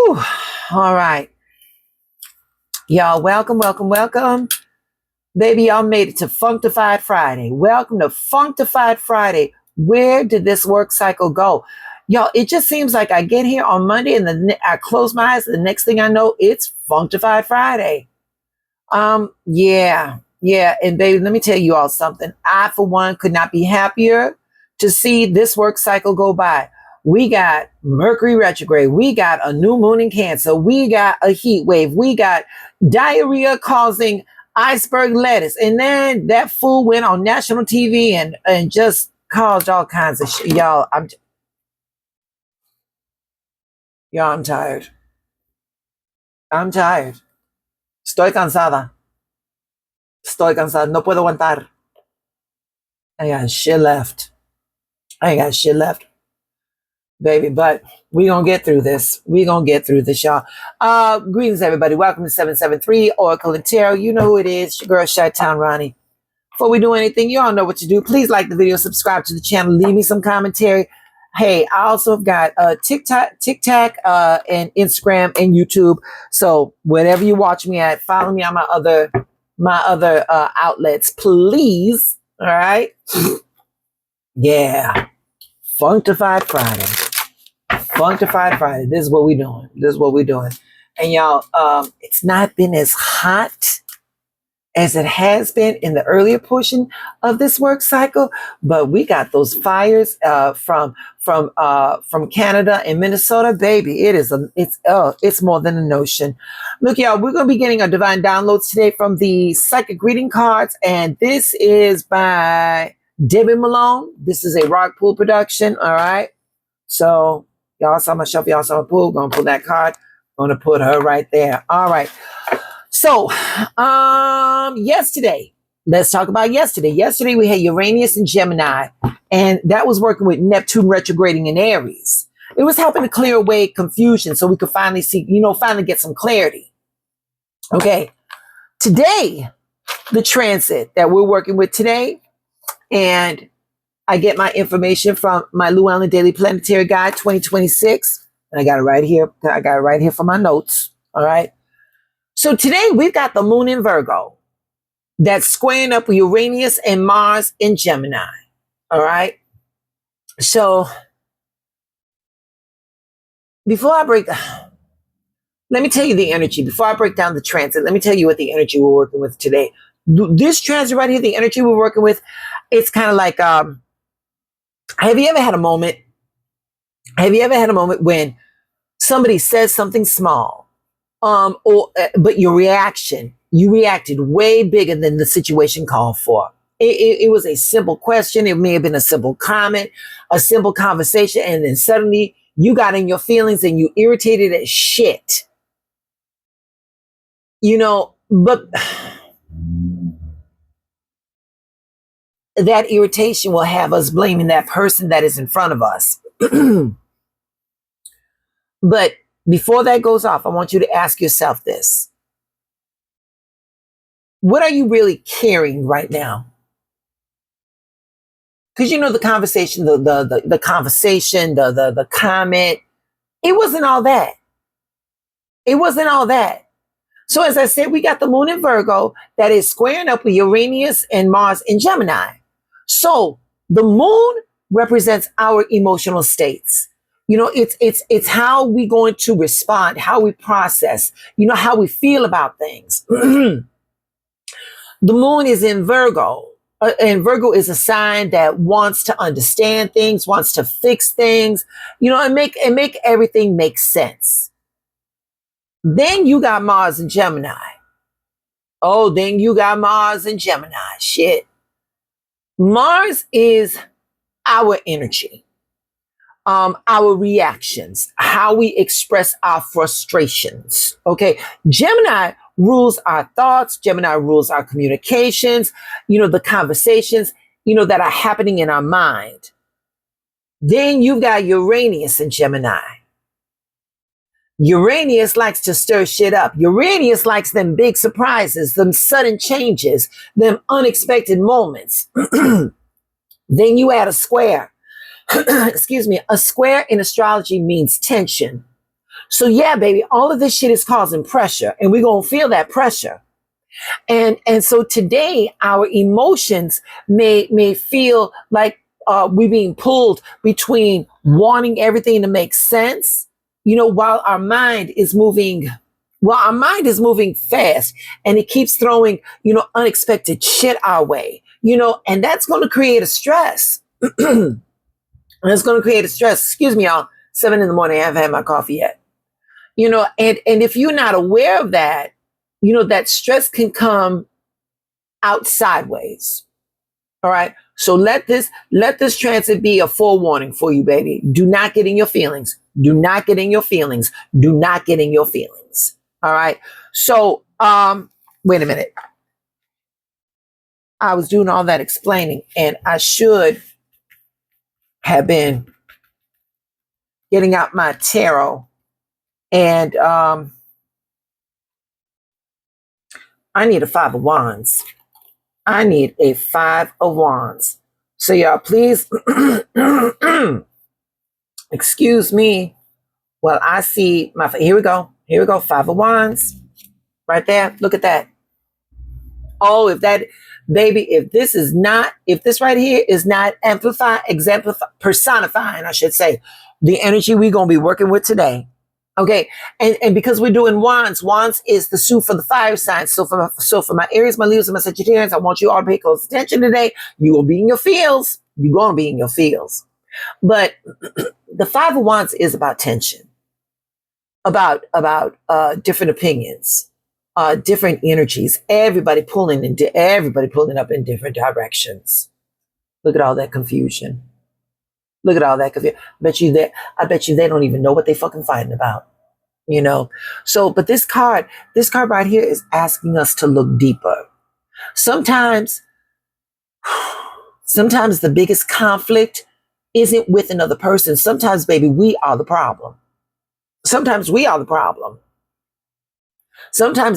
Whew. All right. Y'all, welcome. Baby, y'all made it to Functified Friday. Welcome to Functified Friday. Where did this work cycle go? Y'all, it just seems like I get here on Monday and I close my eyes. The next thing I know, it's Functified Friday. Yeah. And baby, let me tell you all something. I, for one, could not be happier to see this work cycle go by. We got Mercury retrograde. We got a new moon in Cancer. We got a heat wave. We got diarrhea causing iceberg lettuce. And then that fool went on national TV and just caused all kinds of shit. Y'all, I'm tired. I'm tired. Estoy cansada. No puedo aguantar. I got shit left. Baby, but we gonna get through this. Y'all. Greetings, everybody. Welcome to 773 Oracle and Tarot. You know who it is. Your girl, Chi-Town Ronnie. Before we do anything, you all know what to do. Please like the video, subscribe to the channel, leave me some commentary. Hey, I also have got TikTok, and Instagram and YouTube. So wherever you watch me at, follow me on my other outlets, please. All right. Yeah. Functified Friday. This is what we're doing. And y'all, it's not been as hot as it has been in the earlier portion of this work cycle, but we got those fires from Canada and Minnesota, baby. It's more than a notion. Look, y'all, we're gonna be getting our divine downloads today from the Psychic Greeting cards, and this is by Debbie Malone. This is a Rock Pool production. All right, so y'all saw my shuffle, y'all saw my pool. Gonna pull that card. Gonna put her right there. All right. So, yesterday, let's talk about yesterday. Yesterday, we had Uranus and Gemini, and that was working with Neptune retrograding in Aries. It was helping to clear away confusion so we could finally see, finally get some clarity. Okay. Today, the transit that we're working with today, and I get my information from my Llewellyn Daily Planetary Guide 2026, and I got it right here. For my notes. All right. So today we've got the moon in Virgo that's squaring up with Uranus and Mars in Gemini. All right. So let me tell you the energy. Before I break down the transit, let me tell you what the energy we're working with today. This transit right here, the energy we're working with, it's kind of like, have you ever had a moment when somebody says something small? But you reacted way bigger than the situation called for. It was a simple question. It may have been a simple comment, a simple conversation. And then suddenly you got in your feelings and you irritated as shit, but that irritation will have us blaming that person that is in front of us. But before that goes off, I want you to ask yourself this. What are you really carrying right now? Because the conversation, the conversation, the comment, it wasn't all that. So as I said, we got the moon in Virgo that is squaring up with Uranus and Mars in Gemini. So the moon represents our emotional states. It's how we going to respond, how we process, how we feel about things. The moon is in Virgo, and Virgo is a sign that wants to understand things, wants to fix things, and make everything make sense. Then you got Mars and Gemini. Shit. Mars is our energy. Our reactions, how we express our frustrations. Okay. Gemini rules our thoughts. Gemini rules our communications, the conversations, that are happening in our mind. Then you've got Uranus and Gemini. Uranus likes to stir shit up. Uranus likes them big surprises, them sudden changes, them unexpected moments. Then you add a square. Excuse me. A square in astrology means tension. So yeah, baby, all of this shit is causing pressure, and we're gonna feel that pressure. And so today, our emotions may feel like we're being pulled between wanting everything to make sense, while our mind is moving. Well, our mind is moving fast, and it keeps throwing, unexpected shit our way, and that's going to create a stress. And it's going to create a stress. Excuse me, y'all. 7 a.m. I haven't had my coffee yet. And if you're not aware of that, that stress can come out sideways. All right. So let this transit be a forewarning for you, baby. Do not get in your feelings. Do not get in your feelings. Do not get in your feelings. All right. So, wait a minute. I was doing all that explaining, and I should have been getting out my tarot, and I need a 5 of wands. I need a 5 of wands. So y'all, please excuse me while I see my, here we go. 5 of wands right there. Look at that. Oh, if this right here is not personifying, I should say, the energy we're going to be working with today. Okay. And because we're doing wands is the suit for the fire signs. So for my Aries, my Leos, and my Sagittarius, I want you all to pay close attention today. You're going to be in your fields. You're going to be in your fields. But the 5 of wands is about tension, about different opinions, different energies, everybody pulling up in different directions. Look at all that confusion. Look at all that confusion. I bet you they don't even know what they fucking fighting about. So, but this card right here is asking us to look deeper. Sometimes the biggest conflict isn't with another person. Sometimes, baby, we are the problem. Sometimes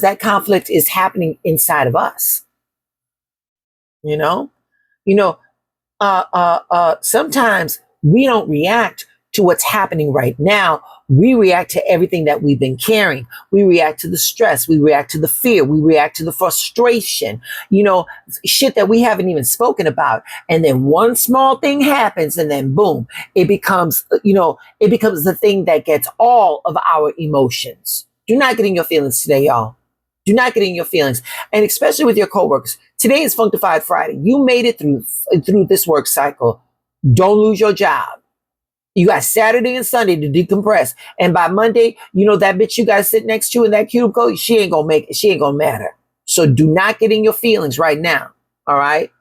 that conflict is happening inside of us. Sometimes we don't react to what's happening right now. We react to everything that we've been carrying. We react to the stress. We react to the fear. We react to the frustration, shit that we haven't even spoken about. And then one small thing happens, and then boom, it becomes the thing that gets all of our emotions. Do not get in your feelings today, y'all. Do not get in your feelings. And especially with your coworkers. Today is Functified Friday. You made it through this work cycle. Don't lose your job. You got Saturday and Sunday to decompress. And by Monday, that bitch you got to sit next to in that cubicle, she ain't going to make it. She ain't going to matter. So do not get in your feelings right now. All right.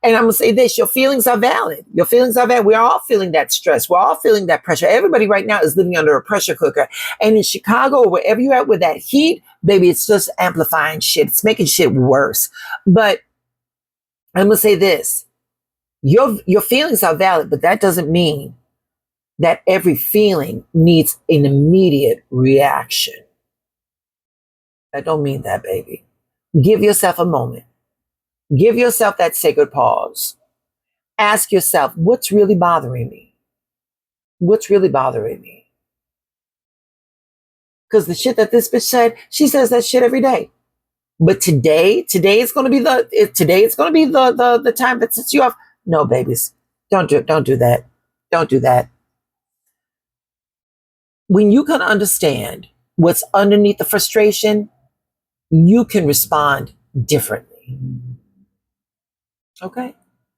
And I'm going to say this, your feelings are valid. Your feelings are valid. We're all feeling that stress. We're all feeling that pressure. Everybody right now is living under a pressure cooker. And in Chicago, or wherever you're at with that heat, baby, it's just amplifying shit. It's making shit worse. But I'm going to say this, your feelings are valid, but that doesn't mean that every feeling needs an immediate reaction. I don't mean that, baby. Give yourself a moment. Give yourself that sacred pause. Ask yourself, what's really bothering me? What's really bothering me? Because the shit that this bitch said, she says that shit every day. But today is going to be the time that sets you off. No, babies, don't do that. Don't do that. When you can understand what's underneath the frustration, you can respond differently. Okay?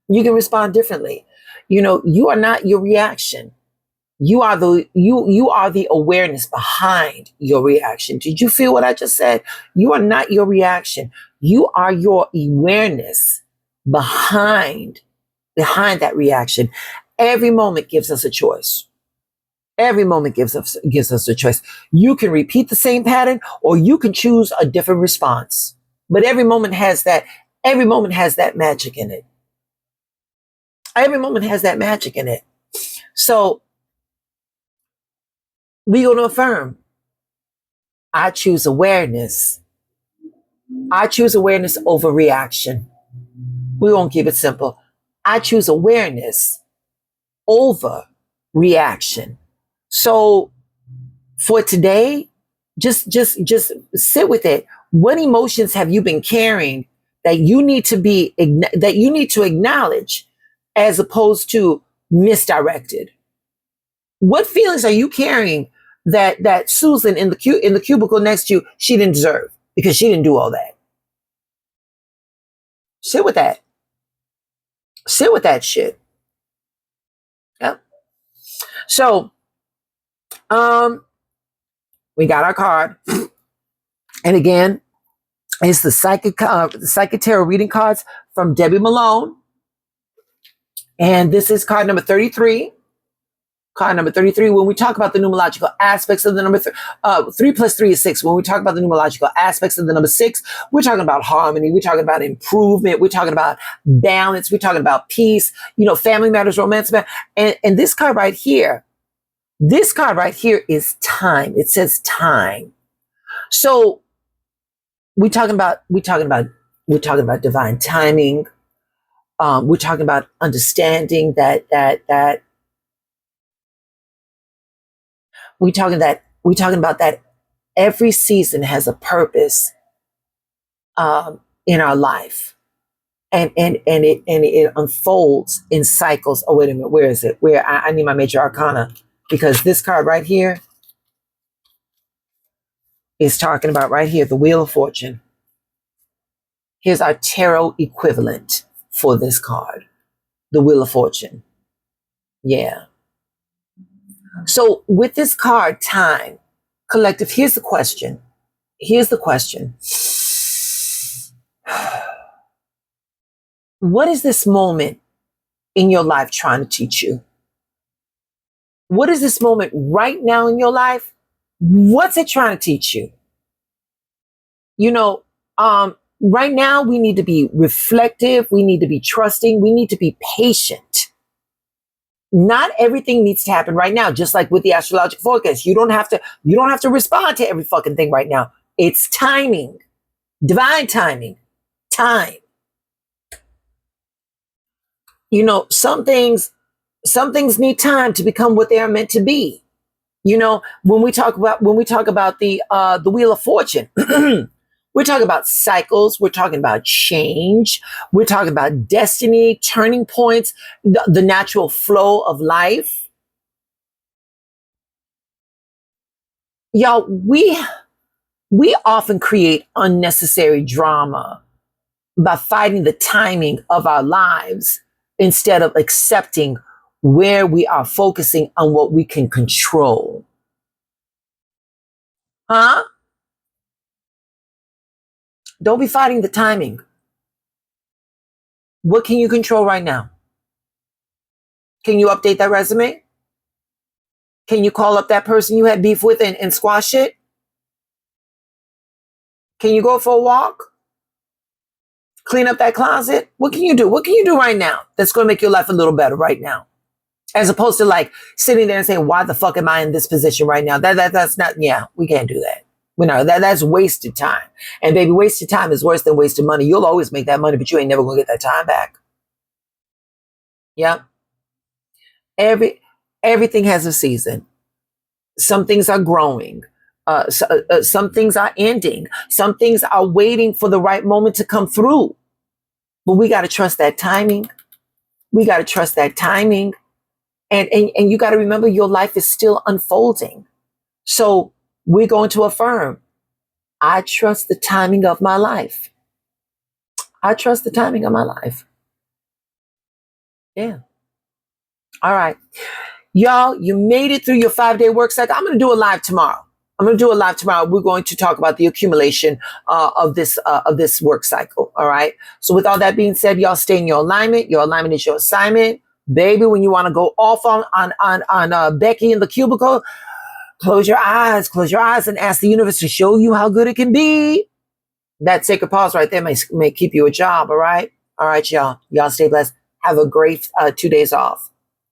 You can respond differently. You are not your reaction. You are the awareness behind your reaction. Did you feel what I just said? You are not your reaction. You are your awareness behind that reaction. Every moment gives us a choice. Every moment gives us a choice. You can repeat the same pattern, or you can choose a different response. But every moment has that magic in it. Every moment has that magic in it. So we're going to affirm, I choose awareness. I choose awareness over reaction. We won't keep it simple. I choose awareness over reaction. So for today, just sit with it. What emotions have you been carrying that you need to that you need to acknowledge as opposed to misdirected? What feelings are you carrying that Susan in the cubicle next to you, she didn't deserve because she didn't do all that? Sit with that. Sit with that shit. Yep. So, we got our card, and again, it's the Psychic Tarot reading cards from Debbie Malone, and this is card number 33. Card number 33, when we talk about the numerological aspects of the number 3 plus 3 is 6. When we talk about the numerological aspects of the number 6, we're talking about harmony. We're talking about improvement. We're talking about balance. We're talking about peace, family matters, romance matters. And this card right here is time. It says time. So we're talking about divine timing. We're talking about understanding that we're talking about that every season has a purpose in our life, and it unfolds in cycles. Oh, wait a minute, where is it? Where I need my major arcana, because this card right here is talking about right here, the Wheel of Fortune. Here's our tarot equivalent for this card, the Wheel of Fortune. Yeah. So with this card, time, collective, here's the question. What is this moment in your life trying to teach you? What is this moment right now in your life? What's it trying to teach you? Right now we need to be reflective. We need to be trusting. We need to be patient. Not everything needs to happen right now. Just like with the astrological forecast, you don't have to respond to every fucking thing right now. It's timing, divine timing, time. Some things need time to become what they are meant to be. When we talk about the Wheel of Fortune, we're talking about cycles. We're talking about change. We're talking about destiny, turning points, the natural flow of life. Y'all, we often create unnecessary drama by fighting the timing of our lives instead of accepting where we are focusing on what we can control. Huh? Don't be fighting the timing. What can you control right now? Can you update that resume? Can you call up that person you had beef with and squash it? Can you go for a walk? Clean up that closet? What can you do? What can you do right now that's going to make your life a little better right now? As opposed to like sitting there and saying, why the fuck am I in this position right now? That's not, we can't do that. That's wasted time. And baby, wasted time is worse than wasted money. You'll always make that money, but you ain't never gonna get that time back. Yeah. Everything has a season. Some things are growing. Some things are ending. Some things are waiting for the right moment to come through. But we got to trust that timing. And you got to remember your life is still unfolding. So we're going to affirm, I trust the timing of my life. Yeah. All right. Y'all, you made it through your 5-day work cycle. I'm going to do a live tomorrow. We're going to talk about the accumulation of this work cycle. All right. So with all that being said, y'all stay in your alignment. Your alignment is your assignment. Baby, when you want to go off on Becky in the cubicle, close your eyes and ask the universe to show you how good it can be. That sacred pause right there may keep you a job. All right. All right, y'all. Y'all stay blessed. Have a great 2 days off.